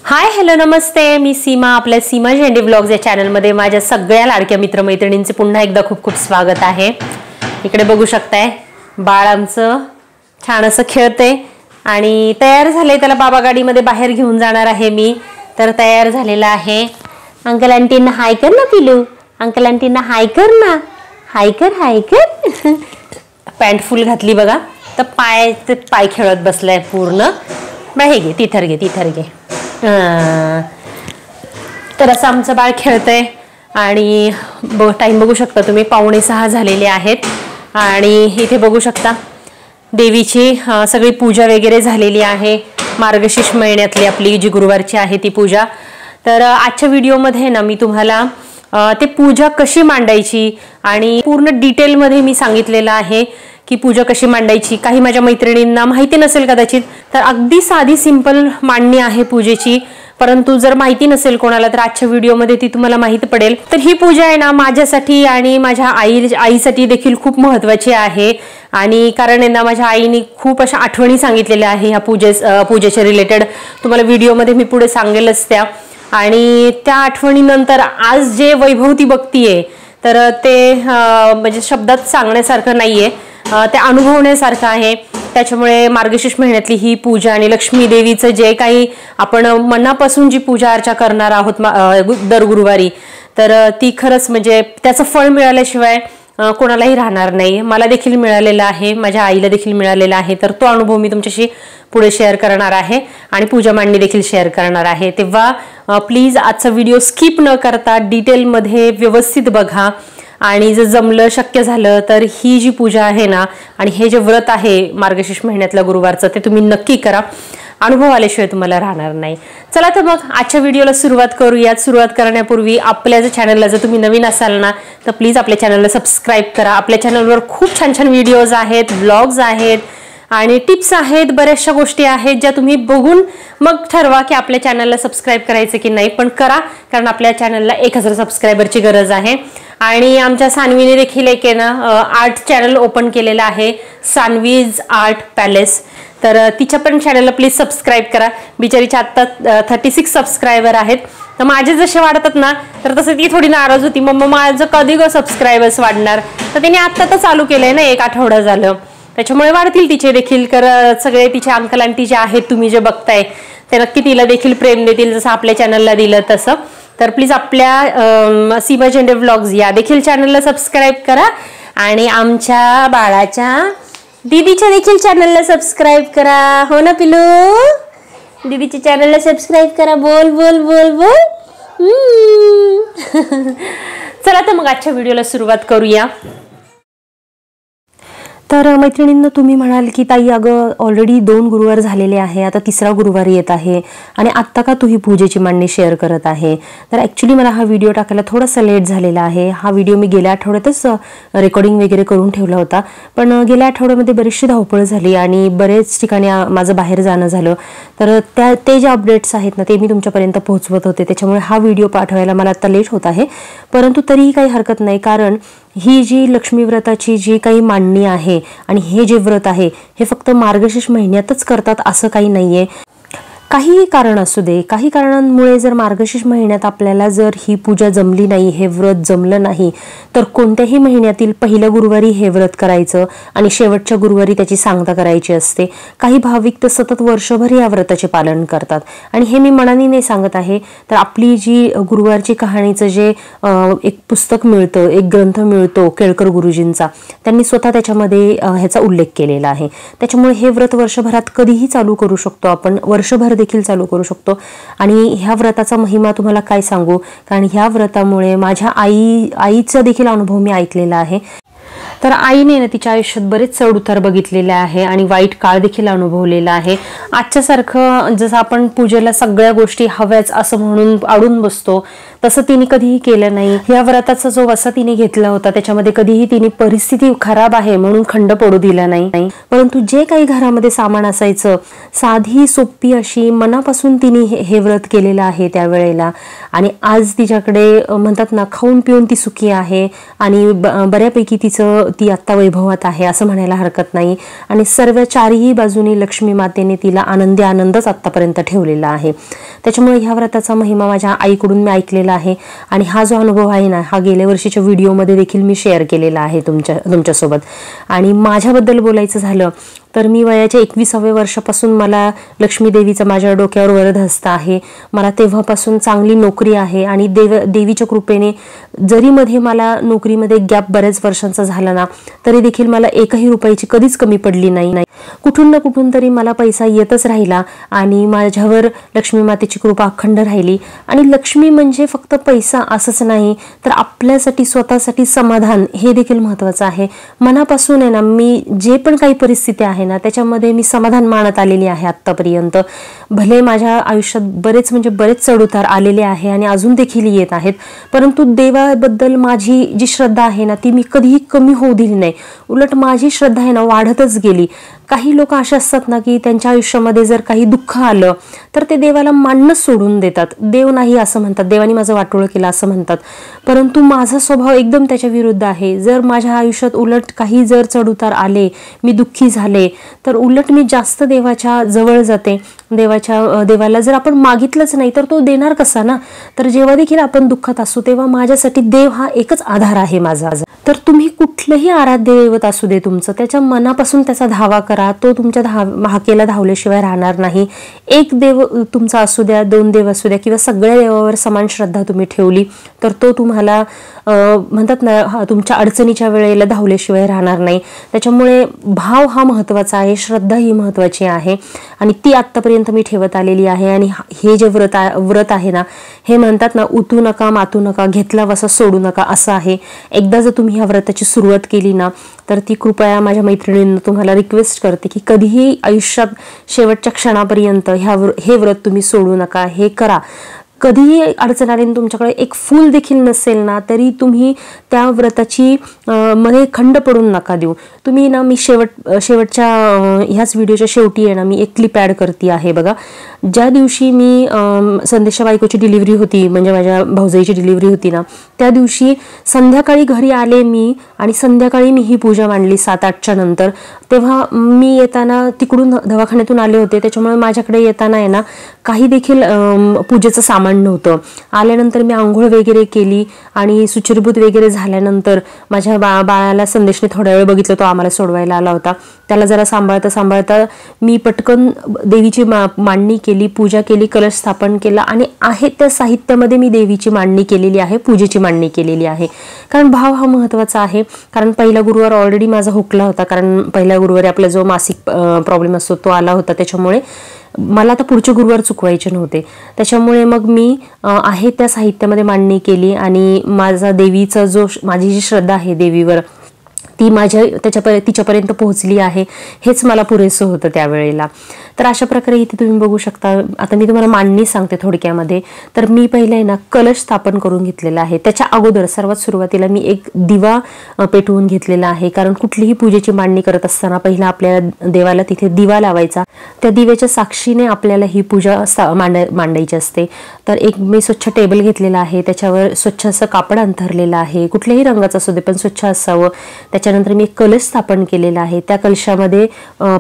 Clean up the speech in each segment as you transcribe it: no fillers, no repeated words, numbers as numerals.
Hi hello नमस्ते, मी सीमा. आपल्या सीमा झेंडे vlogs या चॅनलमध्ये माझ्या सगळ्या लाडक्या मित्रमैत्रिणींचे पुन्हा एकदा खूप खूप स्वागत आहे. इकडे बघू शकताय बाळ आमचं छान असं खेळते आणि तयार झाले. त्याला बाबा गाडीमध्ये बाहेर घेऊन जाणार आहे मी. तर तयार झालेला आहे. अंकल आंटींना हाय कर ना पिलू. अंकल आंटींना हाय कर ना. हाय कर हाय कर. पॅन्ट फुल घातली बघा. तर पाय खेळत बसलाय पूर्ण. हे घे तिथर घे तिथर घे. तर असं आमचं बाळ खेळतंय आणि टाइम बघू शकता तुम्ही 5:45 झालेले आहेत. आणि इथे बघू शकता देवीची सगळी पूजा वगैरे झालेली आहे. मार्गशीर्ष महिन्यातली आपली जी गुरुवारची आहे ती पूजा. तर आजच्या व्हिडिओमध्ये ना मी तुम्हाला ते पूजा कशी मांडायची आणि पूर्ण डिटेलमध्ये मी सांगितलेलं आहे की पूजा कशी मांडायची. काही माझ्या मैत्रिणींना माहिती नसेल कदाचित, तर अगदी साधी सिंपल मांडणी आहे पूजेची. परंतु जर माहिती नसेल कोणाला तर आजच्या व्हिडिओमध्ये ती तुम्हाला माहिती पडेल. तर ही पूजा आहे ना माझ्यासाठी आणि माझ्या आईसाठी देखील खूप महत्त्वाची आहे. आणि कारण आहे ना माझ्या आईने खूप अशा आठवणी सांगितलेल्या आहे ह्या पूजेच्या रिलेटेड. तुम्हाला व्हिडिओमध्ये मी पुढे सांगेलच त्या. आणि त्या आठवणीनंतर आज जे वैभव ती बघतीये तर ते म्हणजे शब्दात सांगण्यासारखं नाहीये, ते अनुभवण्यासारखं आहे. त्याच्यामुळे मार्गशीर्ष महिन्यातली ही पूजा आणि लक्ष्मी देवीचं जे काही आपण मनापासून जी पूजा अर्चा करणार आहोत दर गुरुवारी, तर ती खरंच म्हणजे त्याचं फळ मिळाल्याशिवाय कोणालाही राहणार नाही. मला देखील मिळालेला आहे, माझ्या आईला देखील मिळालेला आहे. तर तो अनुभव मी तुमच्याशी पुढे शेअर करणार आहे आणि पूजा मांडणी देखील शेअर करणार आहे. तेव्हा प्लीज आजचा व्हिडिओ स्किप न करता डिटेलमध्ये व्यवस्थित बघा. आणि जर जमलं शक्य झालं तर ही जी पूजा आहे ना आणि हे जे व्रत आहे मार्गशीर्ष महिन्यातल्या गुरुवारचं ते तुम्ही नक्की करा. अनुभव आल्याशिवाय तुम्हाला राहणार नाही. चला तर मग आजच्या व्हिडिओला सुरुवात करूयात. सुरुवात करण्यापूर्वी आपल्या जर चॅनलला जर तुम्ही नवीन असाल ना तर प्लीज आपल्या चॅनलला सबस्क्राईब करा. आपल्या चॅनलवर खूप छान छान व्हिडिओज आहेत, व्लॉग्स आहेत आणि टिप्स आहेत, बऱ्याचशा गोष्टी आहेत ज्या तुम्ही बघून मग ठरवा की आपल्या चॅनलला सबस्क्राईब करायचं की नाही. पण करा, कारण आपल्या चॅनलला 1000 सबस्क्रायबरची गरज आहे. आणि आमच्या सानवीने देखील एक आहे ना आर्ट चॅनल ओपन केलेलं आहे, सानवीज आर्ट पॅलेस. तर तिच्या पण चॅनलला प्लीज सबस्क्राईब करा. बिचारीच्या आत्ता 36 सबस्क्रायबर आहेत. तर माझे जसे वाढतात ना तर तसं ती थोडी नाराज होती, मग माझं कधी सबस्क्रायबर्स वाढणार. तर तिने आत्ता तर चालू केलंय ना, 1 आठवडा झालं. त्याच्यामुळे वाढतील तिचे देखील. सगळे तिचे अंकल आंटी जे आहेत तुम्ही जे बघताय ते नक्की तिला देखील प्रेम देतील जसं आपल्या चॅनलला दिलं तसं. तर प्लीज आपल्या सीमा झेंडे व्लॉग्स या देखील चॅनलला सबस्क्राईब करा. आणि आमच्या बाळाच्या दीदीच्या देखील चॅनलला सबस्क्राईब करा. हो ना पिलू? दीदीच्या चॅनलला सबस्क्राईब करा. बोल बोल बोल बोल. चला तर मग आजच्या व्हिडिओला सुरुवात करूया. तर मैत्रिणींना तुम्ही म्हणाल की ताई अगं ऑलरेडी 2 गुरुवार झालेले आहे, आता 3रा गुरुवार येत आहे आणि आत्ता का तू ही पूजेची मांडणी शेअर करत आहे. तर ॲक्च्युली मला हा व्हिडिओ टाकायला थोडासा लेट झालेला आहे. हा व्हिडिओ मी गेल्या आठवड्यातच रेकॉर्डिंग वगैरे करून ठेवला होता, पण गेल्या आठवड्यामध्ये बरीचशी धावपळ झाली आणि बरेच ठिकाणी माझं बाहेर जाणं झालं. तर ते जे अपडेट्स आहेत ना ते मी तुमच्यापर्यंत पोहोचवत होते. त्याच्यामुळे हा व्हिडिओ पाठवायला मला आता लेट होत आहे. परंतु तरीही काही हरकत नाही, कारण ही जी लक्ष्मी व्रताची जी काही मांडणी आहे आणि हे जे व्रत आहे हे फक्त मार्गशीर्ष महिन्यातच करतात असं काही नाहीये. काहीही कारण असू दे, काही कारणांमुळे जर मार्गशीर्ष महिन्यात आपल्याला जर ही पूजा जमली नाही, हे व्रत जमलं नाही, तर कोणत्याही महिन्यातील पहिल्या गुरुवारी हे व्रत करायचं आणि शेवटच्या गुरुवारी त्याची सांगता करायची असते. काही भाविक तर सतत वर्षभर या व्रताचे पालन करतात. आणि हे मी मनाने नाही सांगत आहे, तर आपली जी गुरुवारची कहाणीचं जे एक पुस्तक मिळतं, एक ग्रंथ मिळतो केळकर गुरुजींचा, त्यांनी स्वतः त्याच्यामध्ये ह्याचा उल्लेख केलेला आहे. त्याच्यामुळे हे व्रत वर्षभरात कधीही चालू करू शकतो आपण, वर्षभर देखील चालू करू शकतो. आणि ह्या व्रताचा महिमा तुम्हाला काय सांगू, कारण ह्या व्रतामुळे माझ्या आईचा देखील अनुभव मी ऐकलेला आहे. तर आईने ना तिच्या आयुष्यात बरेच चढ उतार बघितलेले आहे आणि वाईट काळ देखील अनुभवलेला आहे. आजच्यासारखं जसं आपण पूजेला सगळ्या गोष्टी हव्याच असं म्हणून अडून बसतो तसं तिने कधीही केलं नाही. या व्रताचा जो वसा तिने घेतला होता त्याच्यामध्ये कधीही तिने परिस्थिती खराब आहे म्हणून खंड पडू दिला नाही. परंतु जे काही घरामध्ये सामान असायचं साधी सोपी अशी मनापासून तिने हे व्रत केलेलं आहे त्यावेळेला. आणि आज तिच्याकडे म्हणतात ना खाऊन पिऊन ती सुखी आहे आणि बऱ्यापैकी तिचं ती आत्ता वैभवात आहे असं म्हणायला हरकत नाही आणि सर्व चारही बाजूनी लक्ष्मी मातेने तिला आनंदच आत्तापर्यंत ठेवलेला आहे. त्याच्यामुळे ह्या व्रताचा महिमा माझ्या आईकडून मी ऐकलेला आहे आणि हा जो अनुभव आहे ना, हा गेल्या वर्षीच्या व्हिडिओमध्ये देखील मी शेअर केलेला आहे तुमच्यासोबत. आणि माझ्याबद्दल बोलायचं झालं तर मी वयाच्या 21व्या वर्षापासून मला लक्ष्मी देवीचा माझ्या डोक्यावर वरद हस्त आहे. मला तेव्हापासून चांगली नोकरी आहे आणि देवीच्या कृपेने जरी मध्ये मला नोकरीमध्ये गॅप बऱ्याच वर्षांचा झाला ना, तरी देखील मला एकही रुपयाची कधीच कमी पडली नाही. कुठून ना कुठून तरी मला पैसा येतच राहिला आणि माझ्यावर लक्ष्मी मातेची कृपा अखंड राहिली. आणि लक्ष्मी म्हणजे फक्त पैसा असंच नाही, तर आपल्यासाठी स्वतःसाठी समाधान हे देखील महत्त्वाचं आहे. मनापासून आहे ना, मी जे पण काही परिस्थिती आहे ना त्याच्यामध्ये मी समाधान मानत आलेली आहे आत्तापर्यंत. भले माझ्या आयुष्यात बरेच चढउतार आलेले आहे आणि अजून देखील येत आहेत, परंतु देवाबद्दल माझी जी श्रद्धा आहे ना ती मी कधीही कमी होऊ दिली नाही. उलट माझी श्रद्धा आहे ना वाढतच गेली. काही लोक असे असतात ना की त्यांच्या आयुष्यामध्ये जर काही दुःख आलं तर ते देवाला मानणंच सोडून देतात. देव नाही असं म्हणतात, देवाने माझं वाटोळं केलं असं म्हणतात. परंतु माझा स्वभाव एकदम त्याच्या विरुद्ध आहे. जर माझ्या आयुष्यात उलट काही जर चढउतार आले, मी दुःखी झाले, तर उलट मी जास्त देवाच्या जवळ जाते. देवाला जर आपण मागितलंच नाही तर तो देणार कसा ना. तर जेव्हा देखील आपण दुःखात असू तेव्हा माझ्यासाठी देव हा एकच आधार आहे माझा. तर तुम्ही कुठलंही आराध्य दैवत असू दे तुमचं, त्याच्या मनापासून त्याचा धावा करा. तो तुमच्या हाकेला धावल्याशिवाय राहणार नाही. एक देव तुमचा असू द्या, 2 देव असू द्या किंवा सगळ्या देवावर समान श्रद्धा तुम्ही ठेवली तर तो तुम्हाला म्हणतात ना तुमच्या अडचणीच्या वेळेला धावल्याशिवाय राहणार नाही. त्याच्यामुळे भाव हा महत्त्वाचा आहे, श्रद्धा ही महत्त्वाची आहे आणि ती आत्तापर्यंत मी ठेवत आलेली आहे. आणि हे जे व्रत आहे ना, हे म्हणतात ना उतू नका मातू नका, घेतला वसा सोडू नका असं आहे. एकदा जर तुम्ही ह्या व्रताची सुरुवात केली ना तर ती कृपया माझ्या मैत्रिणींना तुम्हाला रिक्वेस्ट करते की कधीही आयुष्यात शेवटच्या क्षणापर्यंत हे व्रत तुम्ही सोडू नका, हे करा. कधीही अडचण आली तुमच्याकडे एक फूल देखील नसेल ना तरी तुम्ही त्या व्रताची मध्ये खंड पडून नका देऊ. तुम्ही ना, मी शेवटच्या ह्याच व्हिडिओच्या शेवटी आहे ना मी एक क्लिप ॲड करते आहे बघा. ज्या दिवशी मी संदेशा बायकोची डिलिव्हरी होती, म्हणजे माझ्या भाऊजाईची डिलिव्हरी होती ना, त्या दिवशी संध्याकाळी घरी आले मी आणि संध्याकाळी मी ही पूजा मांडली 7-8च्या नंतर. तेव्हा मी येताना तिकडून दवाखान्यातून आले होते, त्याच्यामुळे माझ्याकडे येताना आहे ना काही देखील पूजेचं सामान नव्हतं. आल्यानंतर मी आंघोळ वगैरे केली आणि सुचिरभूत वगैरे झाल्यानंतर माझ्या बाळाला संदेशने थोड्या वेळ बघितलं, तो आम्हाला सोडवायला आला होता. त्याला जरा सांभाळता मी पटकन देवीची मांडणी केली, पूजा केली, कलश स्थापन केला आणि आहे त्या साहित्यामध्ये मी देवीची मांडणी केलेली आहे, पूजेची मांडणी केलेली आहे. कारण भाव हा महत्त्वाचा आहे. कारण पहिला गुरुवार ऑलरेडी माझा हुकला होता, कारण पहिल्या गुरुवारी आपला जो मासिक प्रॉब्लेम असतो तो आला होता. त्याच्यामुळे मला आता पुढचे गुरुवार चुकवायचे नव्हते. त्याच्यामुळे मग मी आहे त्या साहित्यामध्ये मांडणी केली आणि माझा देवीचा माझी जी श्रद्धा आहे देवीवर ती तिच्यापर्यंत पोहोचली आहे, हेच मला पुरेसं होतं त्यावेळेला. तर अशा प्रकारे इथे तुम्ही बघू शकता. आता मी तुम्हाला मांडणी सांगते थोडक्यामध्ये. तर मी पहिले ना कलश स्थापन करून घेतलेला आहे. त्याच्या अगोदर सर्वात सुरुवातीला मी एक दिवा पेटवून घेतलेला आहे. कारण कुठलीही पूजेची मांडणी करत असताना पहिला आपल्याला देवाला तिथे दिवा लावायचा, त्या दिव्याच्या साक्षीने आपल्याला ही पूजा मांडायची असते. तर एक मी स्वच्छ टेबल घेतलेला आहे, त्याच्यावर स्वच्छ असं कापड अंथरलेलं आहे, कुठल्याही रंगाचं असू दे पण स्वच्छ असावं. त्याच्यानंतर मी एक कलश स्थापन केलेला आहे. त्या कलशामध्ये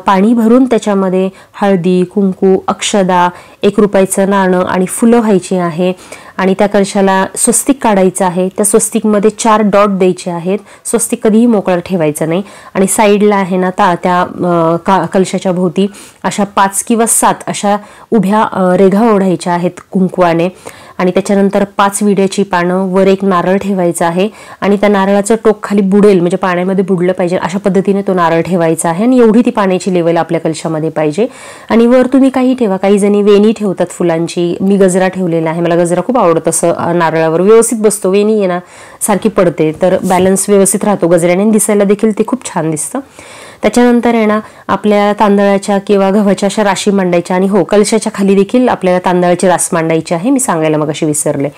पाणी भरून त्याच्यामध्ये हळदी, कुंकू, अक्षदा, 1 रुपयाचं नाणं आणि फुलं व्हायची आहे. आणि त्या कलशाला स्वस्तिक काढायचं आहे. त्या स्वस्तिकमध्ये 4 डॉट द्यायचे आहेत. स्वस्तिक कधीही मोकळं ठेवायचं नाही. आणि साईडला आहे ना त्या कलशाच्या भोवती अशा 5 किंवा 7 अशा उभ्या रेघा ओढायच्या आहेत कुंकवाने. आणि त्याच्यानंतर 5 विड्याची पानं, वर 1 नारळ ठेवायचा आहे आणि त्या नारळाचं टोक खाली बुडेल, म्हणजे पाण्यामध्ये बुडलं पाहिजे अशा पद्धतीने तो नारळ ठेवायचा आहे. आणि एवढी ती पाण्याची लेवल आपल्या कलशामध्ये पाहिजे. आणि वर तुम्ही काही ठेवा, काही जणी वेणी ठेवतात फुलांची, मी गजरा ठेवलेला आहे. मला गजरा खूप आवडत असं नारळावर व्यवस्थित बसतो. वेणी आहे ना सारखी पडते तर बॅलन्स व्यवस्थित राहतो गजऱ्याने, दिसायला देखील ते खूप छान दिसतं. त्याच्यानंतर आहे ना आपल्या तांदळाच्या किंवा गव्हाच्या अशा राशी मांडायच्या. आणि हो, कलशाच्या खाली देखील आपल्याला तांदळाची रास मांडायची आहे, मी सांगायला मग अशी विसरले.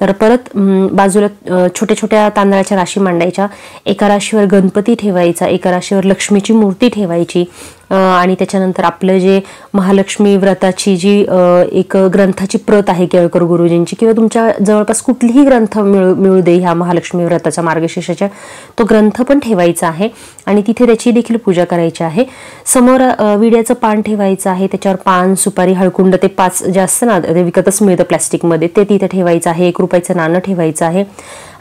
तर परत बाजूला छोट्या छोट्या तांदळाच्या राशी मांडायच्या. एका राशीवर गणपती ठेवायचा, एका राशीवर लक्ष्मीची मूर्ती ठेवायची. आणि त्याच्यानंतर आपलं जे महालक्ष्मी व्रताची जी एक ग्रंथाची प्रत आहे केळकर गुरुजींची, किंवा तुमच्या जवळपास कुठलीही ग्रंथ मिळू दे ह्या महालक्ष्मी व्रताचा मार्गशीर्षाच्या, तो ग्रंथ पण ठेवायचा आहे आणि तिथे त्याची देखील पूजा करायची आहे. समोर विड्याचं पान ठेवायचं आहे, त्याच्यावर पान, सुपारी, हळकुंड, ते 5 जे असतं ना, ते विकतच मिळतं प्लॅस्टिकमध्ये, ते तिथे ठेवायचं आहे. 1 रुपयाचं नाणं ठेवायचं आहे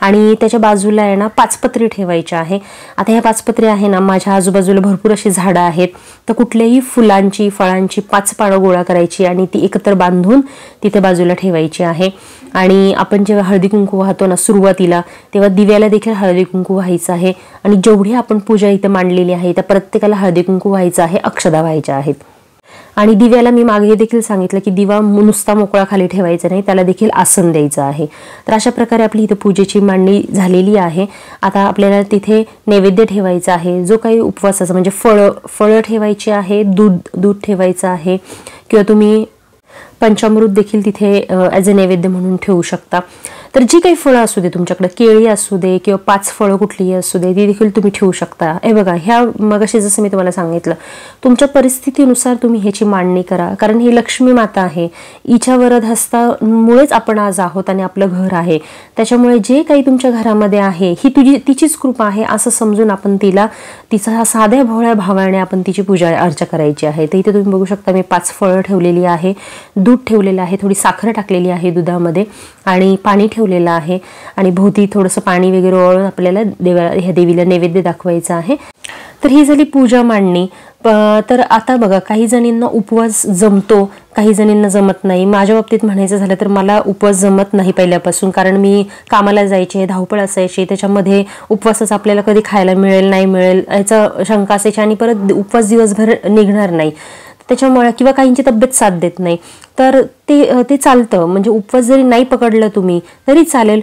आणि त्याच्या बाजूला आहे ना 5 पत्रे ठेवायचे आहे. आता ह्या 5 पत्रे आहे ना, माझ्या आजूबाजूला भरपूर अशी झाडं आहेत, तर कुठल्याही फुलांची, फळांची 5 पानं गोळा करायची आणि ती एकत्र बांधून तिथे बाजूला ठेवायची आहे. आणि आपण जेव्हा हळदी कुंकू वाहतो ना सुरुवातीला, तेव्हा दिव्याला देखील हळदी कुंकू व्हायचं आहे आणि जेवढी आपण पूजा इथे मांडलेली आहे त्या प्रत्येकाला हळदी कुंकू व्हायचं आहे, अक्षदा व्हायच्या आहेत. आणि दिव्याला मी मागे देखील सांगितलं की दिवा नुसता मोकळा खाली ठेवायचा नाही, त्याला देखील आसन द्यायचं आहे. तर अशा प्रकारे आपली इथे पूजेची मांडणी झालेली आहे. आता आपल्याला तिथे नैवेद्य ठेवायचा आहे, जो काही उपवासाचा म्हणजे फळं ठेवायची आहे, दूध ठेवायचं आहे, किंवा तुम्ही पंचामृत देखील तिथे ॲज अ नैवेद्य म्हणून ठेवू शकता. तर जी काही फळं असू दे तुमच्याकडे, केळी असू दे किंवा 5 फळं कुठलीही असू दे, ती देखील तुम्ही ठेवू शकता. हे बघा, ह्या मगाशी जसं मी तुम्हाला सांगितलं, तुमच्या परिस्थितीनुसार तुम्ही ह्याची मांडणी करा, कारण ही लक्ष्मी माता आहे. हिच्या वरद हस्तामुळेच आपण आज आहोत आणि आपलं घर आहे. त्याच्यामुळे जे काही तुमच्या घरामध्ये आहे ही तिचीच कृपा आहे असं समजून आपण तिचा साध्या भोळ्या भावाने आपण तिची पूजा अर्चा करायची आहे. तर इथे तुम्ही बघू शकता मी 5 फळं ठेवलेली आहे, दूध ठेवलेलं आहे, थोडी साखर टाकलेली आहे दुधामध्ये आणि पाणी ठेवलेलं आहे आणि भोवती थोडंसं पाणी वगैरे ओळून आपल्याला ह्या देवीला नैवेद्य दाखवायचा आहे. तर ही झाली पूजा मांडणी. तर आता बघा, काही जणींना उपवास जमतो, काही जणींना जमत नाही. माझ्या बाबतीत म्हणायचं झालं तर मला उपवास जमत नाही पहिल्यापासून, कारण मी कामाला जायचे, धावपळ असायची, त्याच्यामध्ये उपवासाचं आपल्याला कधी खायला मिळेल नाही मिळेल याचा शंका असायची आणि परत उपवास दिवसभर निघणार नाही त्याच्यामुळे, किंवा काहींची तब्येत साथ देत नाही, तर ते चालतं. म्हणजे उपवास जरी नाही पकडलं तुम्ही तरी चालेल,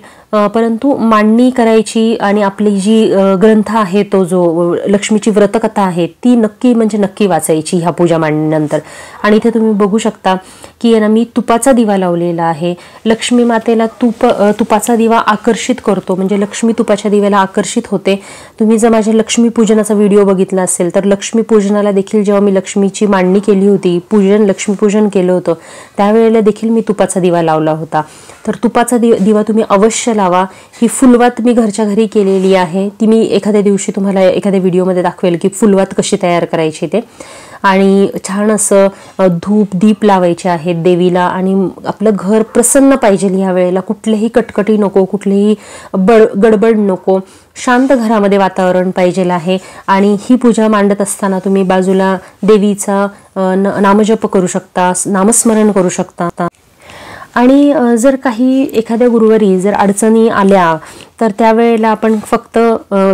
परंतु मांडणी करायची आणि आपली जी ग्रंथ आहे, तो जो लक्ष्मीची व्रतकथा आहे, ती नक्की वाचायची ह्या पूजा मांडणीनंतर. आणि इथे तुम्ही बघू शकता की ना मी तुपाचा दिवा लावलेला आहे. लक्ष्मी मातेला तुपाचा दिवा आकर्षित करतो, म्हणजे लक्ष्मी तुपाच्या दिव्याला आकर्षित होते. तुम्ही जर माझ्या लक्ष्मी पूजनाचा व्हिडिओ बघितला असेल तर लक्ष्मी पूजनाला देखील जेव्हा मी लक्ष्मीची मांडणी केली होती, लक्ष्मीपूजन केलं होतं, त्यावेळेला देखील मी तुपाचा दिवा लावला होता. तर तुपाचा दिवा तुम्ही अवश्य लावा. ही फुलवात मी घरच्या घरी केलेली आहे, ती मी एखाद्या दिवशी तुम्हाला एखाद्या व्हिडिओमध्ये दाखवेल की फुलवात कशी तयार करायची ते. आणि छान असं धूप दीप लावायचे आहेत देवीला आणि आपलं घर प्रसन्न पाहिजे. ह्या वेळेला कुठलीही कटकटी नको, कुठलीही गडबड नको, शांत घरामध्ये वातावरण पाहिजे आहे. आणि ही पूजा मांडत असताना तुम्ही बाजूला देवीचा नामजप करू शकता, नामस्मरण करू शकता. आणि जर काही एखाद्या गुरुवारी जर अडचणी आल्या तर त्यावेळेला आपण फक्त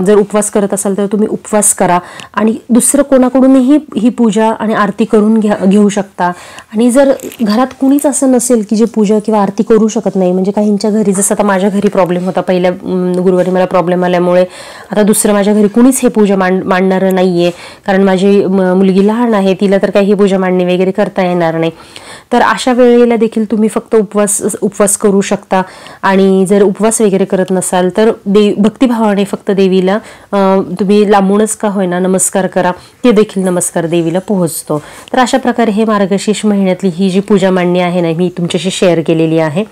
जर उपवास करत असाल तर तुम्ही उपवास करा आणि दुसरं कोणाकडूनही ही पूजा आणि आरती करून घेऊ शकता. आणि जर घरात कुणीच असं नसेल की जे पूजा किंवा आरती करू शकत नाही, म्हणजे काहींच्या घरी, जसं आता माझ्या घरी प्रॉब्लेम होता, पहिल्या गुरुवारी मला प्रॉब्लेम आल्यामुळे आता दुसरं माझ्या घरी कुणीच हे पूजा मांडणारं नाहीये, कारण माझी मुलगी लहान आहे, तिला तर काही ही पूजा मांडणी वगैरे करता येणार नाही. तर अशा वेळेला देखील तुम्ही फक्त उपवास करू शकता. आणि जर उपवास वगैरे करत नसाल तर भक्तिभावाने फक्त देवीला तुम्ही लांबूनच का होईना नमस्कार करा, ते देखील नमस्कार देवीला पोहोचतो. तर अशा प्रकारे हे मार्गशीर्ष महिन्यातली ही जी पूजा मांडणी आहे ना, मी तुमच्याशी शेअर केलेली आहे.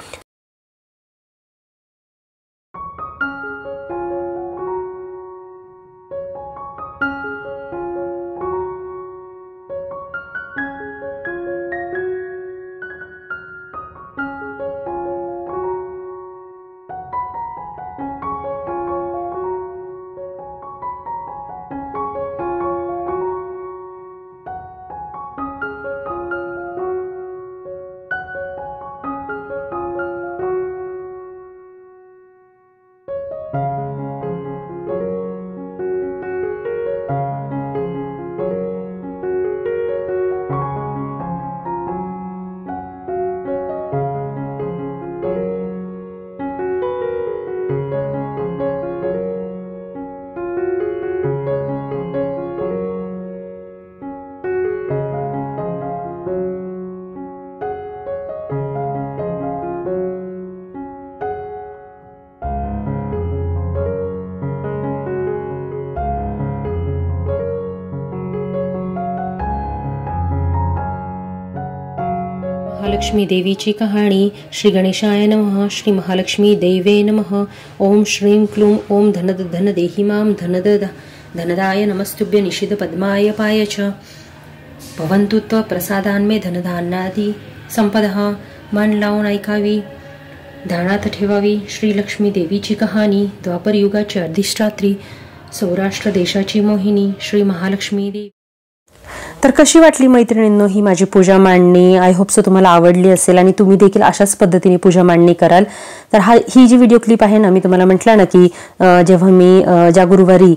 महालक्ष्मी देवीची कहाणी. श्री गणेशाय नमः. श्री महालक्ष्मी देवे नमः. ओम श्रीं क्लूं ओम धनद धन देहि मां धनद धनदाय नमस्तुभ्य निषिद पद्माय पाय च. भवन्तु त्व प्रसादान्मे धनधान्यादी संपदः. मन लावून ऐकावी, ध्यानात ठेवावी. श्री लक्ष्मी देवीची कहाणी. द्वापर युगाची अधिष्ठात्री, सौराष्ट्र देशाची मोहिनी श्री महालक्ष्मी देवी. तर कशी वाटली मैत्रिणींनो ही माझी पूजा मांडणी? आय होप सो तुम्हाला आवडली असेल आणि तुम्ही देखील अशाच पद्धतीने पूजा मांडणी कराल. तर ही जी व्हिडिओ क्लिप आहे ना, मी तुम्हाला म्हटलं ना की जेव्हा मी ज्या गुरुवारी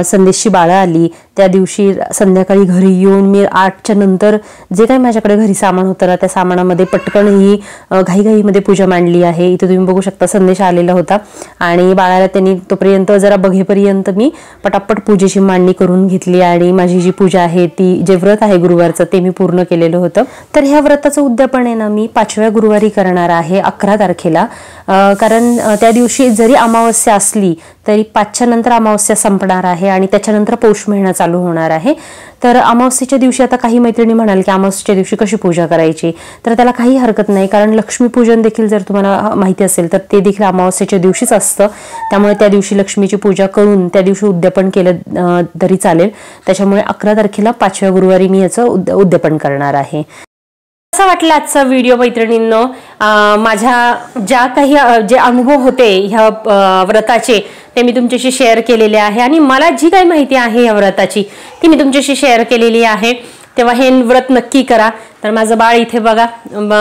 संदेशची बाळं आली त्या दिवशी संध्याकाळी घरी येऊन मी 8च्या नंतर जे काही माझ्याकडे घरी सामान होतं ना त्या सामानामध्ये पटकन ही घाईघाईमध्ये पूजा मांडली आहे. इथे तुम्ही बघू शकता संदेश आलेला होता आणि बाळाला त्यांनी तोपर्यंत जरा बघेपर्यंत मी पटापट पूजेची मांडणी करून घेतली आणि माझी जी पूजा आहे ती जे व्रत आहे गुरुवारचं ते मी पूर्ण केलेलं होतं. तर ह्या व्रताचं उद्यापन आहे ना मी 5व्या गुरुवारी करणार आहे 11 तारखेला. कारण त्या दिवशी जरी अमावस्या असली तरी 5च्या नंतर अमावस्या संपणार आहे आणि त्याच्यानंतर पौष महिना चालू होणार आहे. तर अमावस्येच्या दिवशी आता काही मैत्रिणी म्हणाल की अमावस्येच्या दिवशी कशी पूजा करायची, तर त्याला काही हरकत नाही. कारण लक्ष्मीपूजन देखील जर तुम्हाला माहिती असेल तर ते देखील अमावस्येच्या दिवशीच असतं. त्यामुळे त्या दिवशी लक्ष्मीची पूजा करून त्या दिवशी उद्यापन केलं तरी चालेल. त्याच्यामुळे 11 तारखेला 5व्या गुरुवारी मी याचं उद्यापन करणार आहे. कसा वाटला आजचा व्हिडिओ मैत्रिणींनो? माझ्या ज्या काही जे अनुभव होते ह्या व्रताचे ते मी तुमच्याशी शेअर केलेले आहे आणि मला जी काही माहिती आहे या व्रताची ती मी तुमच्याशी शेअर केलेली आहे. तेव्हा हे व्रत नक्की करा. तर माझं बाळ इथे बघा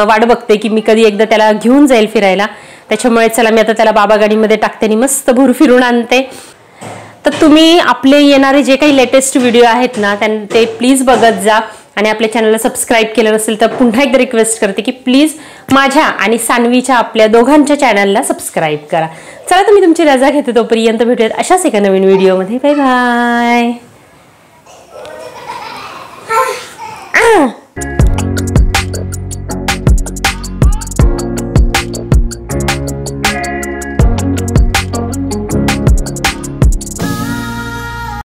वाट बघते की मी कधी एकदा त्याला घेऊन जाईल फिरायला. त्याच्यामुळे चला मी आता त्याला बाबा गाडीमध्ये टाकते आणि मस्त भूर फिरून आणते. तर तुम्ही आपले येणारे जे काही लेटेस्ट व्हिडिओ आहेत ना ते प्लीज बघत जा आणि आपल्या चॅनलला सबस्क्राईब केलं नसेल तर पुन्हा एकदा रिक्वेस्ट करते की प्लीज माझ्या आणि सान्वीच्या आपल्या दोघांच्या चॅनलला सबस्क्राईब करा. चला तर मी तुमची रजा घेते. तोपर्यंत भेटूयात अशाच एका नवीन व्हिडिओमध्ये. Bye bye.